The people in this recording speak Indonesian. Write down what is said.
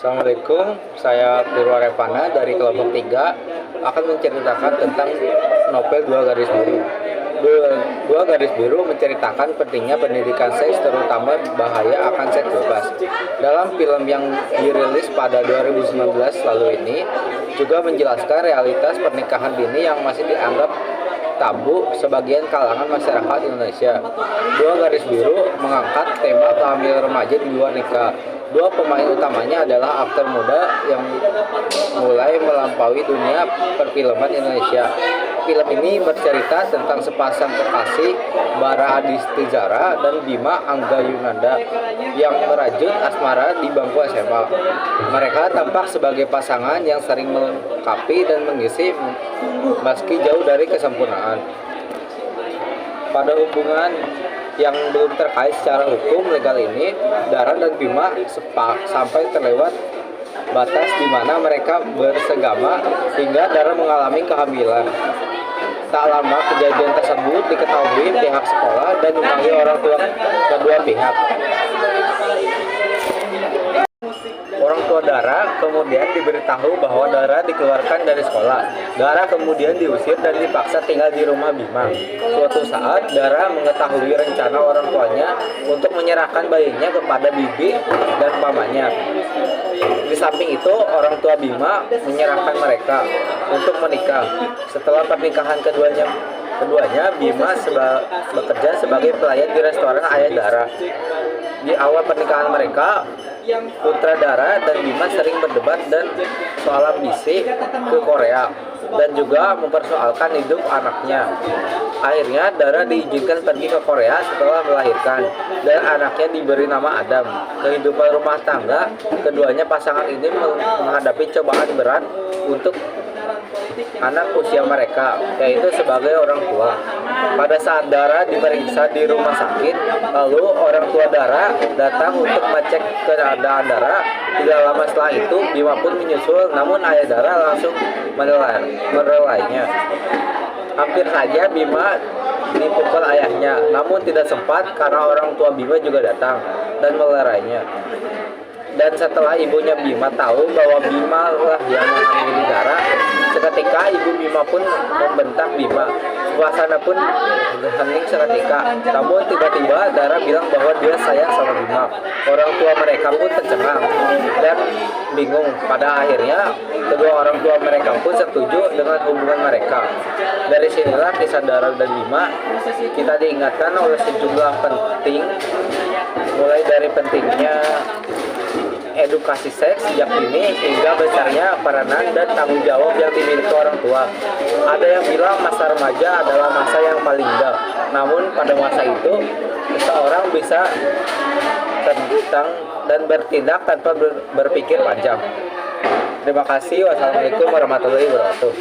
Assalamualaikum, saya Purwarevana dari kelompok 3 akan menceritakan tentang novel Dua Garis Biru. Dua Garis Biru menceritakan pentingnya pendidikan seks, terutama bahaya akan seks bebas. Dalam film yang dirilis pada 2019 lalu ini juga menjelaskan realitas pernikahan dini yang masih dianggap tabu sebagian kalangan masyarakat Indonesia. Dua Garis Biru mengangkat tema kehamilan remaja di luar nikah. Dua pemain utamanya adalah aktor muda yang mulai melampaui dunia perfilman Indonesia. Film ini bercerita tentang sepasang kekasih, Bara Aditizara dan Bima Angga Yunanda, yang merajut asmara di bangku SMA. Mereka tampak sebagai pasangan yang sering melengkapi dan mengisi meski jauh dari kesempurnaan. Pada hubungan yang belum terkait secara hukum legal ini, Dara dan Bima sampai terlewat batas di mana mereka bersegama hingga Dara mengalami kehamilan. Tak lama kejadian tersebut diketahui pihak sekolah dan dipanggil orang tua kedua pihak. Orang tua Dara kemudian diberitahu bahwa Dara dikeluarkan dari sekolah. Dara kemudian diusir dan dipaksa tinggal di rumah Bima. Suatu saat, Dara mengetahui rencana orang tuanya untuk menyerahkan bayinya kepada bibi dan mamanya. Di samping itu, orang tua Bima menyerahkan mereka untuk menikah. Setelah pernikahan keduanya, Bima bekerja sebagai pelayan di restoran ayah Dara. Di awal pernikahan mereka, putra Dara dan Bima sering berdebat dan soal ambisi ke Korea dan juga mempersoalkan hidup anaknya. Akhirnya Dara diizinkan pergi ke Korea setelah melahirkan dan anaknya diberi nama Adam. Kehidupan rumah tangga keduanya pasangan ini menghadapi cobaan berat untuk anak usia mereka, yaitu sebagai orang tua. Pada saat Dara diperiksa di rumah sakit, lalu orang tua Dara datang untuk mengecek keadaan Dara. Tidak lama setelah itu, Bima pun menyusul, namun ayah Dara langsung merelainya. Hampir saja Bima dipukul ayahnya, namun tidak sempat karena orang tua Bima juga datang dan melerainya. Dan setelah ibunya Bima tahu bahwa Bima lah yang menghamili Dara, seketika ibu Bima pun membentak Bima. Suasana pun hening seketika. Namun tiba-tiba Dara bilang bahwa dia sayang sama Bima. Orang tua mereka pun tercengang dan bingung. Pada akhirnya kedua orang tua mereka pun setuju dengan hubungan mereka. Dari sinilah kisah Dara dan Bima kita diingatkan oleh sejumlah penting, mulai dari pentingnya edukasi seks sejak dini hingga besarnya peranan dan tanggung jawab yang dimiliki orang tua. Ada yang bilang masa remaja adalah masa yang paling indah. Namun pada masa itu seseorang bisa tentang dan bertindak tanpa berpikir panjang. Terima kasih. Wassalamualaikum warahmatullahi wabarakatuh.